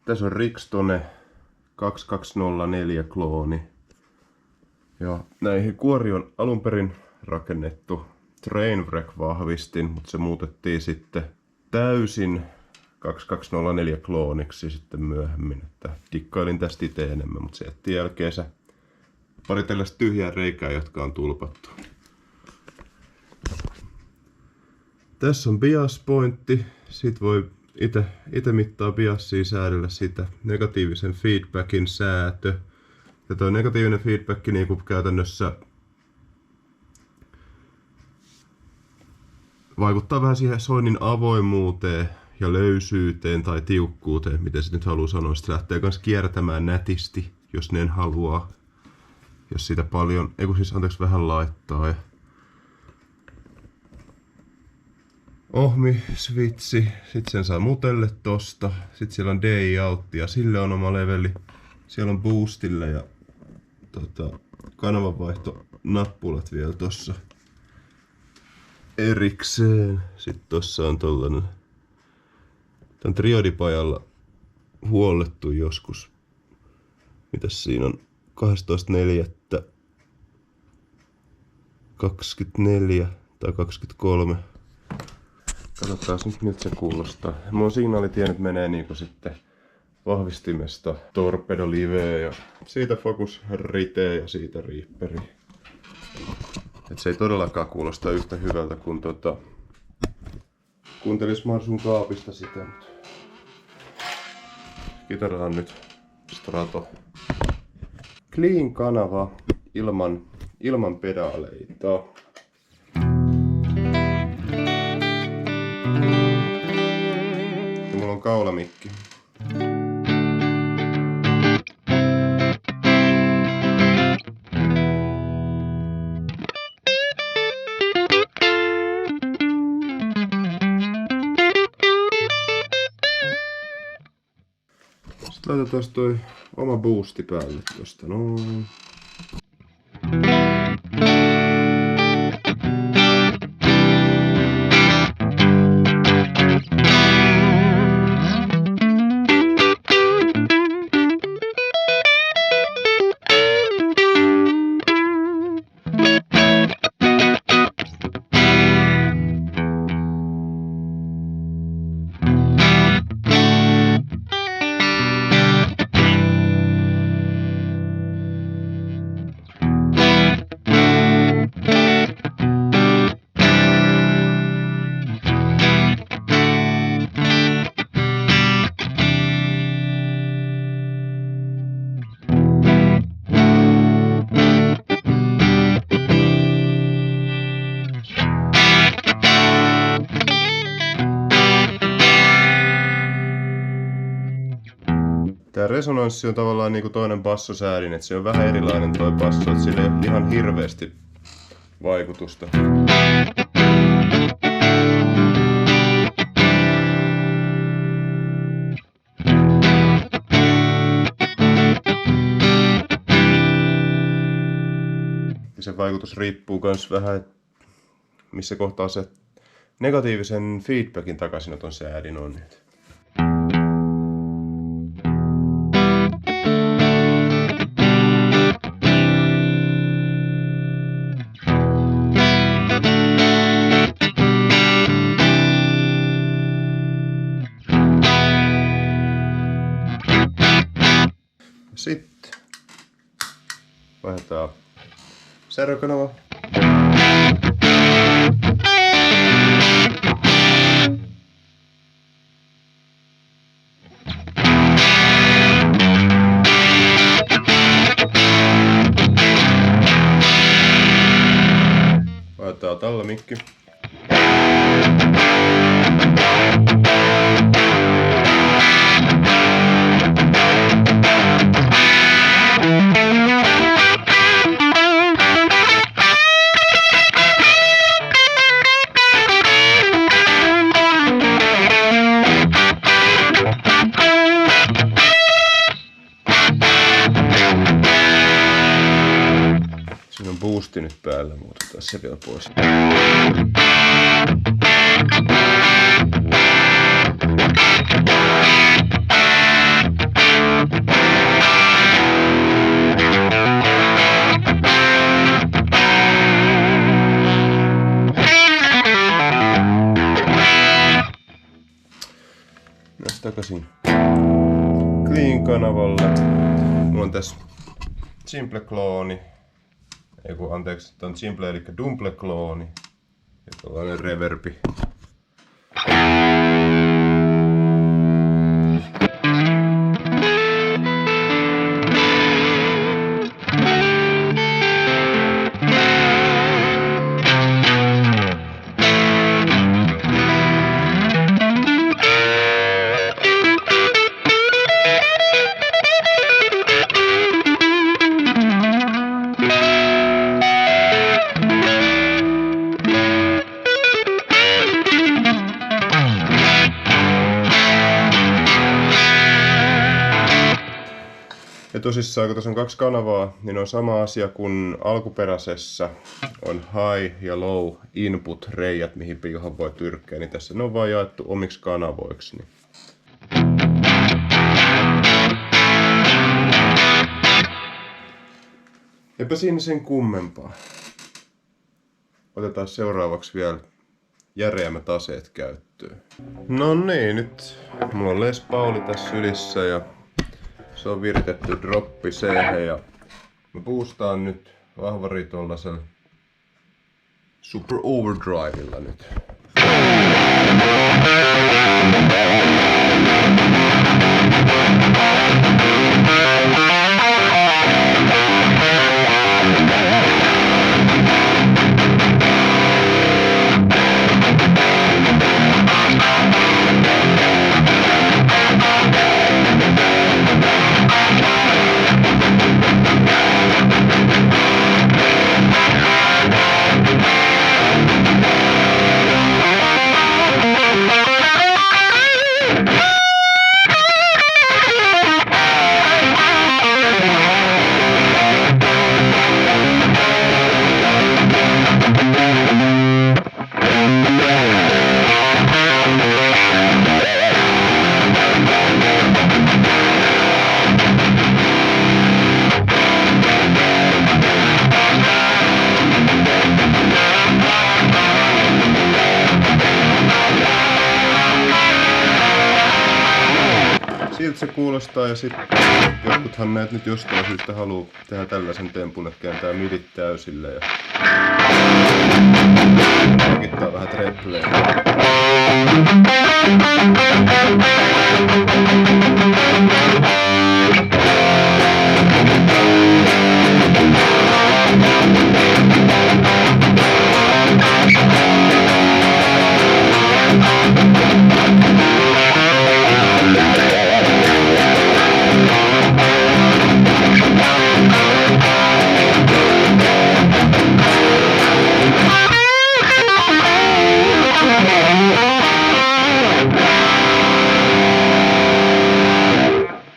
Tässä on Rixtone 2204 klooni. Ja näihin kuori on alun perin rakennettu Trainwreck-vahvistin, mutta se muutettiin sitten täysin 2204 klooniksi sitten myöhemmin. Että dikkailin tästä itse enemmän, mutta se jätti jälkeensä pari tällaista tyhjää reikää, jotka on tulpattu. Tässä on bias-pointti. Siitä voi itse mittaa biasia säädellä sitä. Negatiivisen feedbackin säätö. Ja tuo negatiivinen feedback niin kuin käytännössä vaikuttaa vähän siihen soinnin avoimuuteen ja löysyyteen tai tiukkuuteen, miten se nyt haluaa sanoa. Sitten lähtee myös kiertämään nätisti, jos ne haluaa. Jos sitä paljon, vähän laittaa. Ja ohmi, switchi, sitten sen saa mutelle tosta. Sitten siellä on DI out ja sille on oma leveli. Siellä on boostille ja kanavanvaihtonappulat vielä tossa erikseen. Sitten tossa on tollanen tän triodipajalla huollettu joskus. Mitäs siinä on? 12.4.24 tai 23. Katsotaan nyt miltä se kuulostaa. Mun signaalitienet menee niinku sitten vahvistimesta Torpedo Liveen ja siitä Focus Rite ja siitä Reaperi. Et se ei todellakaan kuulosta yhtä hyvältä kuin kuuntelis Marsun kaapista sitä, mutta kitara on nyt Strato. Clean kanava ilman pedaaleita. Ja mulla on kaulamikki. Sitten laitetaan toi oma boosti päälle tosta noin. Tää resonanssi on tavallaan niinku toinen bassosäädin, että se on vähän erilainen toi basso, että sillä ei ole ihan hirveästi vaikutusta. Ja se vaikutus riippuu kans vähän, missä kohtaa se negatiivisen feedbackin takaisinoton säädin on. Sitten vaihdetaan stereokanava. Vaihdetaan tallamikki. Siinä on boosti nyt päällä, mutta otetaan se vielä pois. Mennään takaisin Clean-kanavalle. Mulla on tässä Simple-klooni. Anteeksi, tämä on Simple eli Dumple-klooni. Ja tällainen reverbi. Ja tosissaan, kun tässä on 2 kanavaa, niin on sama asia kuin alkuperäisessä on high ja low input reijät, mihin piuhan voi tyrkkeä, niin tässä ne on vaan jaettu omiksi kanavoiksi. Niin. Eipä siinä sen kummempaa. Otetaan seuraavaksi vielä järeämmät aseet käyttöön. No niin, nyt mulla on Les Pauli tässä sylissä ja se on viritetty droppi C-hän ja mä boostaan nyt vahvari tollasella super overdrivella nyt. Siltä se kuulostaa ja sitten jotkuthan näet nyt jostain syystä haluaa tehdä tällaisen tempun, että kääntää midit täysille ja pakittaa vähän trepleä.